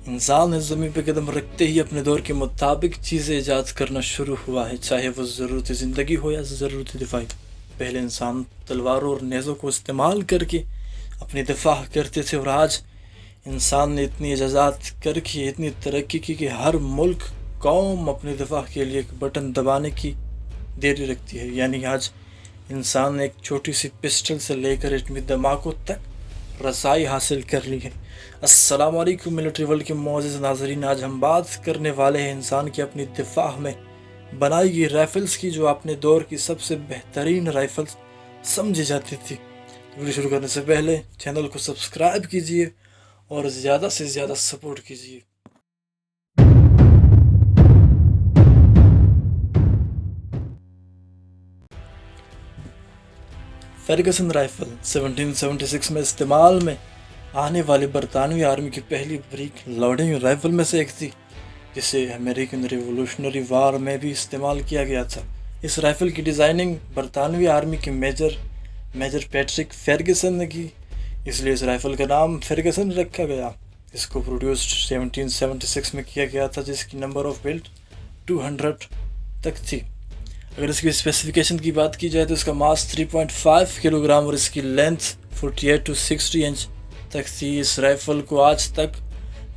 انسان نے زمین پہ قدم رکھتے ہی اپنے دور کے مطابق چیزیں ایجاد کرنا شروع ہوا ہے، چاہے وہ ضرورت زندگی ہو یا ضرورت دفاعی۔ پہلے انسان تلواروں اور نیزوں کو استعمال کر کے اپنی دفاع کرتے تھے، اور آج انسان نے اتنی ایجادات کر کے اتنی ترقی کی کہ ہر ملک قوم اپنی دفاع کے لیے ایک بٹن دبانے کی دیری رکھتی ہے۔ یعنی آج انسان نے ایک چھوٹی سی پسٹل سے لے کر ایٹمی دھماکوں تک رسائی حاصل کر لی ہے۔ السلام علیکم ملٹری ورلڈ کے معزز ناظرین، آج ہم بات کرنے والے ہیں انسان کی اپنی دفاع میں بنائی گئی رائفلز کی، جو اپنے دور کی سب سے بہترین رائفلز سمجھی جاتی تھی۔ ویڈیو شروع کرنے سے پہلے چینل کو سبسکرائب کیجیے اور زیادہ سے زیادہ سپورٹ کیجیے۔ فرگسن رائفل 1776 میں استعمال میں آنے والی برطانوی آرمی کی پہلی بریک لوڈنگ رائفل میں سے ایک تھی، جسے امریکن ریولوشنری وار میں بھی استعمال کیا گیا تھا۔ اس رائفل کی ڈیزائننگ برطانوی آرمی کے میجر پیٹرک فرگسن نے کی، اس لیے اس رائفل کا نام فرگسن رکھا گیا۔ اس کو پروڈیوسڈ 1776 میں کیا گیا تھا، جس کی نمبر آف بلٹ 200 تک تھی۔ اگر اس کی اسپیسیفکیشن کی بات کی جائے تو اس کا ماس 3.5 کلو گرام اور اس کی لینتھ 48 to 60 انچ تک تھی۔ اس رائفل کو آج تک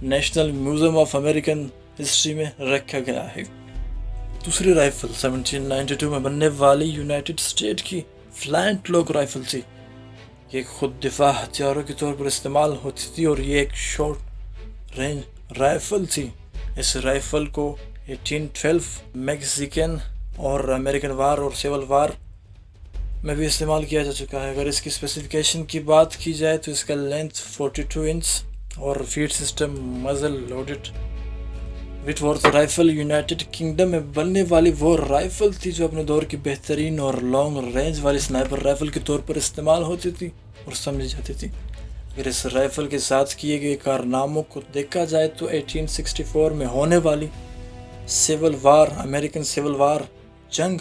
national museum of American history میں رکھا گیا ہے۔ دوسری رائفل 1792 میں بننے والی یونائٹڈ اسٹیٹ کی فلینٹ لاک رائفل تھی۔ یہ خود دفاع ہتھیاروں کے طور پر استعمال ہوتی تھی اور یہ ایک شارٹ رینج رائفل تھی۔ اس رائفل کو 1812 میکسیکن اور امریکن وار اور سول وار میں بھی استعمال کیا جا چکا ہے۔ اگر اس کی اسپیسیفکیشن کی بات کی جائے تو اس کا لینتھ 42 انچ اور feed system muzzle loaded Whitworth rifle United Kingdom میں بننے والی وہ رائفل تھی جو اپنے دور کی بہترین اور لانگ رینج والی سنائپر رائفل کے طور پر استعمال ہوتی تھی اور سمجھی جاتی تھی۔ اگر اس رائفل کے ساتھ کیے گئے کارناموں کو دیکھا جائے تو 1864 میں ہونے والی civil war, American civil war جنگ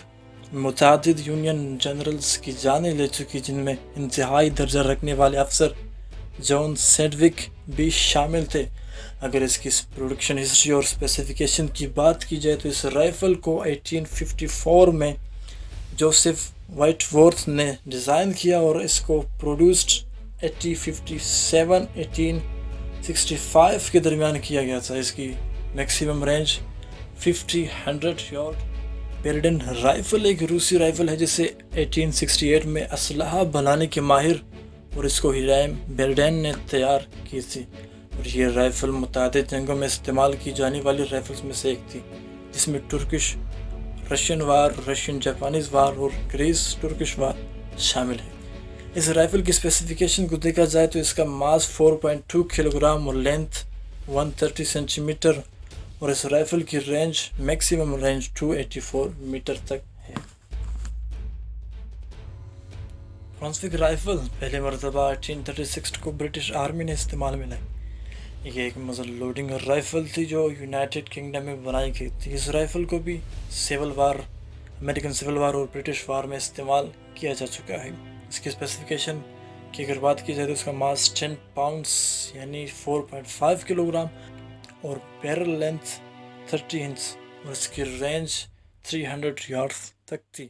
متعدد یونین جنرلز کی جانیں لے چکی، جن میں انتہائی درجہ رکھنے والے افسر جان سینڈوک بھی شامل تھے۔ اگر اس کی پروڈکشن ہسٹری اور اسپیسیفکیشن کی بات کی جائے تو اس رائفل کو 1854 میں جوزف وائٹ وورتھ نے ڈیزائن کیا اور اس کو پروڈیوسڈ 1865 کے درمیان کیا گیا تھا۔ اس کی میکسیمم رینج 50-100 یارڈ۔ بیرڈن رائفل ایک روسی رائفل ہے جسے 1868 میں اسلحہ بنانے کے ماہر اور اس کو ہیرائم بیرڈن نے تیار کی تھی، اور یہ رائفل متعدد جنگوں میں استعمال کی جانے والی رائفلز میں سے ایک تھی، جس میں ٹرکش رشین وار، رشین جاپانیز وار اور گریس ٹرکش وار شامل ہے۔ اس رائفل کی اسپیسیفکیشن کو دیکھا جائے تو اس کا ماس 4.2 کلو گرام اور لینتھ 130 سینٹی میٹر، اور اس رائفل کی رینج میکسیمم رینج 284 میٹر تک ہے۔ برانسوک رائفل پہلے مرتبہ 1836 کو برٹش آرمی نے استعمال میں لائی۔ یہ ایک مزل لوڈنگ رائفل تھی جو یونائٹڈ کنگڈم میں بنائی گئی تھی۔ اس رائفل کو بھی civil war, American civil war اور برٹش وار میں استعمال کیا جا چکا ہے۔ اس کی اسپیسیفکیشن کی اگر بات کی جائے تو اس کا ماس 10 پاؤنڈز یعنی 4.5 کلو گرام اور بیرل لینتھ 30 انچ اور اس کی رینج 300 یارڈ تک تھی۔